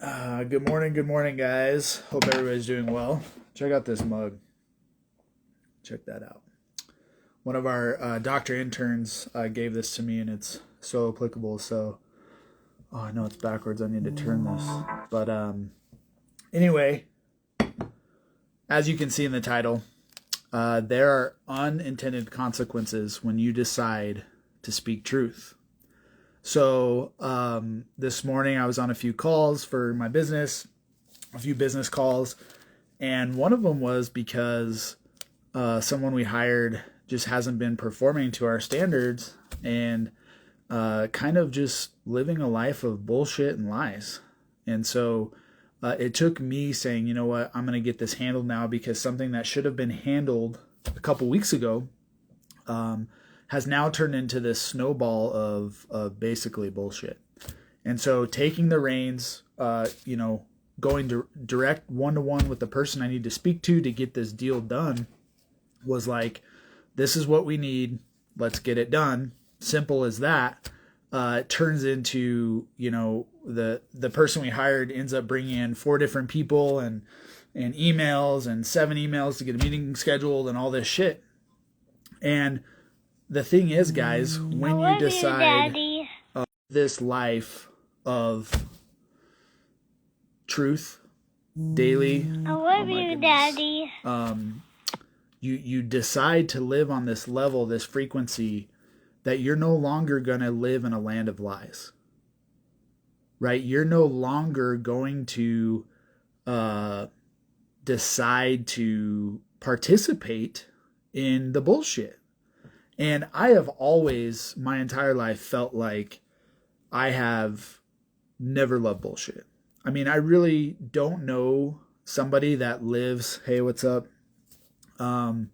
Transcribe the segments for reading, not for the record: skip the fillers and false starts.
Good morning, guys. Hope everybody's doing well. Check out this mug. Check that out. One of our doctor interns gave this to me, and it's so applicable. So, oh no, it's backwards. I need to turn this. But anyway, as you can see in the title, there are unintended consequences when you decide to speak truth. So this morning I was on a few calls for my business, a few business calls, and one of them was because someone we hired just hasn't been performing to our standards and kind of just living a life of bullshit and lies. And so it took me saying, you know what, I'm going to get this handled now, because something that should have been handled a couple weeks ago has now turned into this snowball of basically bullshit. And so taking the reins, going direct one-to-one with the person I need to speak to get this deal done was like, this is what we need. Let's get it done. Simple as that. It turns into, the person we hired ends up bringing in 4 different people and emails and 7 emails to get a meeting scheduled and all this shit. And the thing is, guys, when you decide this life of truth daily, I love you, Daddy. You decide to live on this level, this frequency, that you're no longer going to live in a land of lies, right? You're no longer going to decide to participate in the bullshit. And I have always, my entire life, felt like I have never loved bullshit. I mean, I really don't know somebody that lives, hey, what's up? I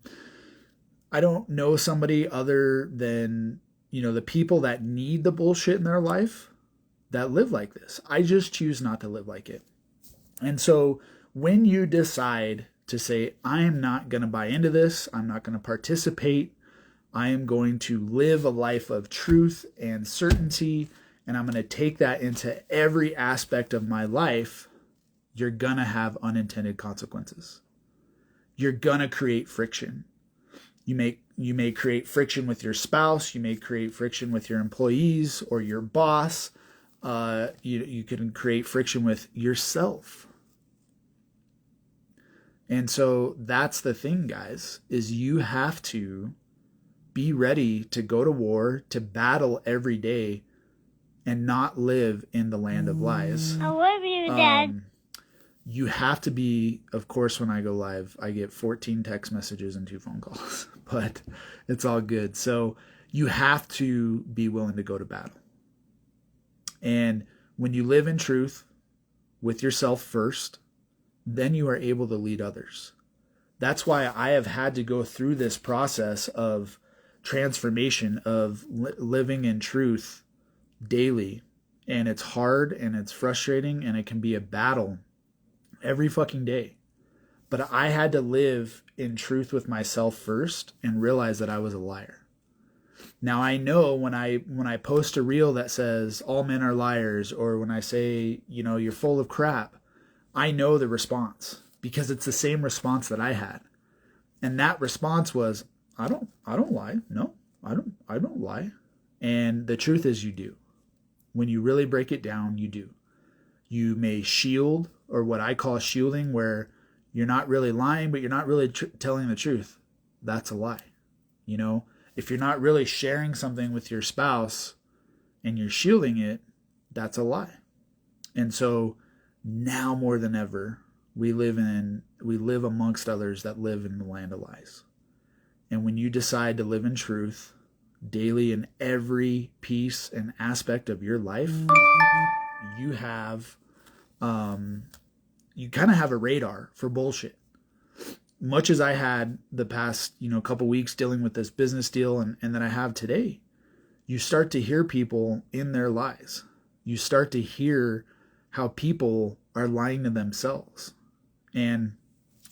don't know somebody other than, the people that need the bullshit in their life that live like this. I just choose not to live like it. And so when you decide to say, I am not going to buy into this, I'm not going to participate, I am going to live a life of truth and certainty, and I'm going to take that into every aspect of my life, you're going to have unintended consequences. You're going to create friction. You may create friction with your spouse. You may create friction with your employees or your boss. You can create friction with yourself. And so that's the thing, guys, is you have to be ready to go to war, to battle every day, and not live in the land of lies. I love you, Dad. You have to be, of course, when I go live, I get 14 text messages and 2 phone calls, but it's all good. So you have to be willing to go to battle. And when you live in truth with yourself first, then you are able to lead others. That's why I have had to go through this process of transformation, of living in truth daily. And it's hard and it's frustrating and it can be a battle every fucking day. But I had to live in truth with myself first and realize that I was a liar. Now I know when I post a reel that says all men are liars, or when I say, you're full of crap, I know the response, because it's the same response that I had. And that response was, I don't lie. No, I don't lie. And the truth is, you do. When you really break it down, you do. You may shield, or what I call shielding, where you're not really lying, but you're not really telling the truth. That's a lie. If you're not really sharing something with your spouse and you're shielding it, that's a lie. And so now more than ever, we live amongst others that live in the land of lies. And when you decide to live in truth daily in every piece and aspect of your life, you have, you kind of have a radar for bullshit. Much as I had the past, couple weeks dealing with this business deal and that I have today, you start to hear people in their lies. You start to hear how people are lying to themselves. And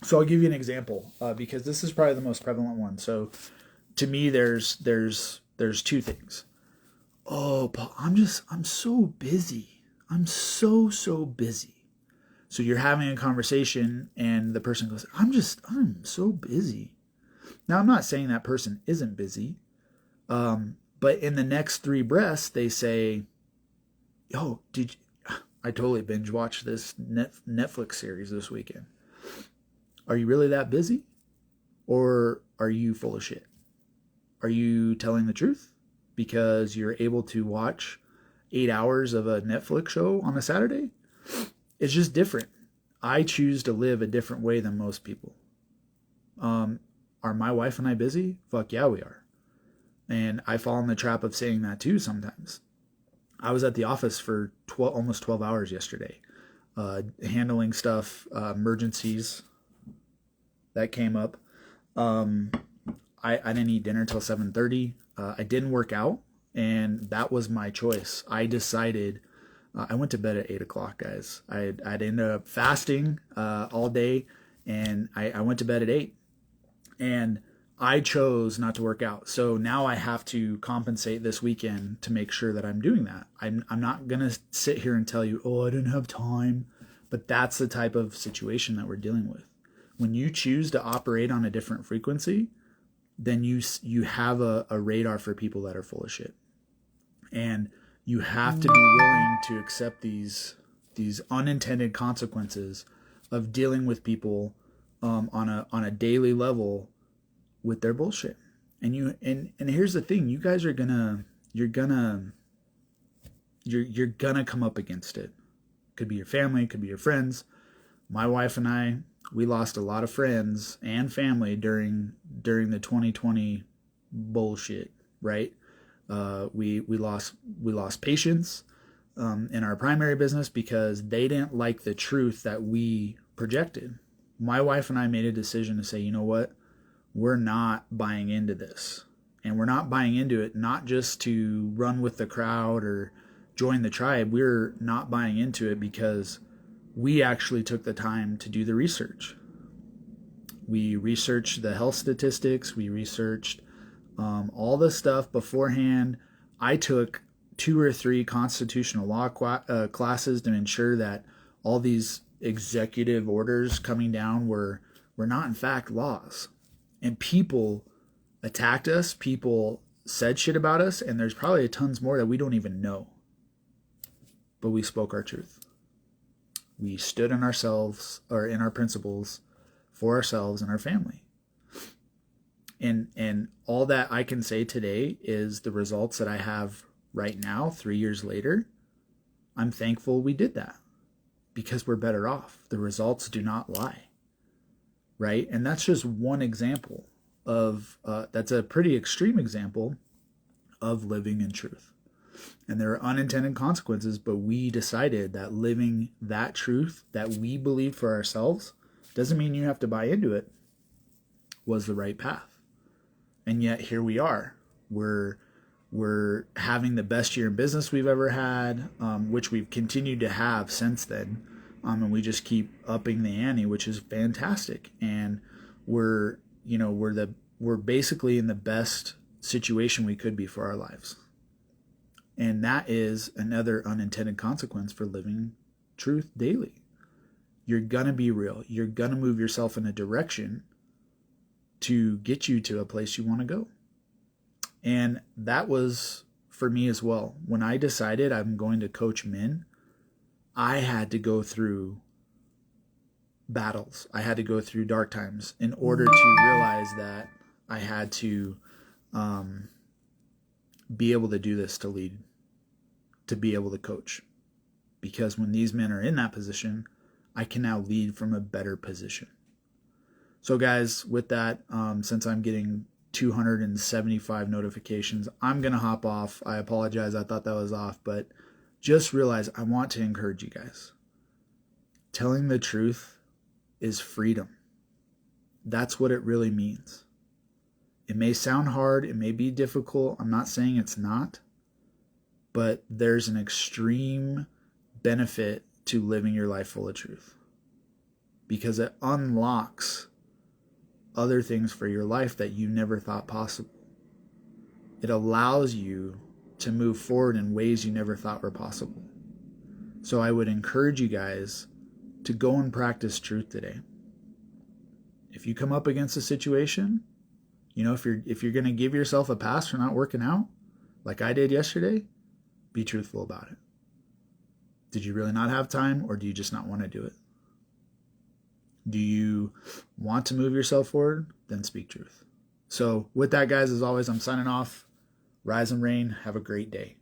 so I'll give you an example, because this is probably the most prevalent one. So to me, there's 2 things. Oh, Paul, I'm so busy. I'm so busy. So you're having a conversation and the person goes, I'm so busy. Now, I'm not saying that person isn't busy, but in the next three breaths, they say, yo, I totally binge watched this Netflix series this weekend. Are you really that busy? Or are you full of shit? Are you telling the truth because you're able to watch 8 hours of a Netflix show on a Saturday? It's just different. I choose to live a different way than most people. Are my wife and I busy? Fuck yeah, we are. And I fall in the trap of saying that too sometimes. I was at the office for almost 12 hours yesterday, handling stuff, emergencies that came up. I didn't eat dinner till 7:30. I didn't work out, and that was my choice. I decided. I went to bed at 8 o'clock, guys. I'd ended up fasting all day, and I went to bed at 8. And I chose not to work out. So now I have to compensate this weekend to make sure that I'm doing that. I'm not going to sit here and tell you, oh, I didn't have time. But that's the type of situation that we're dealing with. When you choose to operate on a different frequency, then you have a radar for people that are full of shit. And you have to be willing to accept these unintended consequences of dealing with people on a daily level with their bullshit. And here's the thing, you guys are you're gonna come up against it. Could be your family, could be your friends. My wife and I, we lost a lot of friends and family during the 2020 bullshit, right? We lost patients in our primary business because they didn't like the truth that we projected. My wife and I made a decision to say, you know what? We're not buying into this. And we're not buying into it not just to run with the crowd or join the tribe. We're not buying into it because we actually took the time to do the research. We researched the health statistics. We researched all the stuff beforehand. I took 2 or 3 constitutional law classes to ensure that all these executive orders coming down were not in fact laws. And people attacked us. People said shit about us. And there's probably tons more that we don't even know. But we spoke our truth. We stood in ourselves or in our principles for ourselves and our family. And all that I can say today is the results that I have right now, 3 years later. I'm thankful we did that because we're better off. The results do not lie. Right? And that's just one example of, that's a pretty extreme example of living in truth. And there are unintended consequences, but we decided that living that truth that we believe for ourselves doesn't mean you have to buy into it was the right path. And yet here we are. We're having the best year in business we've ever had, which we've continued to have since then. And we just keep upping the ante, which is fantastic. And we're basically in the best situation we could be for our lives. And that is another unintended consequence for living truth daily. You're gonna be real. You're gonna move yourself in a direction to get you to a place you want to go. And that was for me as well. When I decided I'm going to coach men, I had to go through battles. I had to go through dark times in order to realize that I had to be able to do this, to lead, to be able to coach. Because when these men are in that position, I can now lead from a better position. So guys, with that, since I'm getting 275 notifications, I'm going to hop off. I apologize. I thought that was off, but just realize I want to encourage you guys. Telling the truth is freedom. That's what it really means. It may sound hard. It may be difficult. I'm not saying it's not. But there's an extreme benefit to living your life full of truth. Because it unlocks other things for your life that you never thought possible. It allows you to move forward in ways you never thought were possible. So I would encourage you guys to go and practice truth today. If you come up against a situation, if you're going to give yourself a pass for not working out, like I did yesterday, be truthful about it. Did you really not have time, or do you just not want to do it? Do you want to move yourself forward? Then speak truth. So with that, guys, as always, I'm signing off. Rise and reign. Have a great day.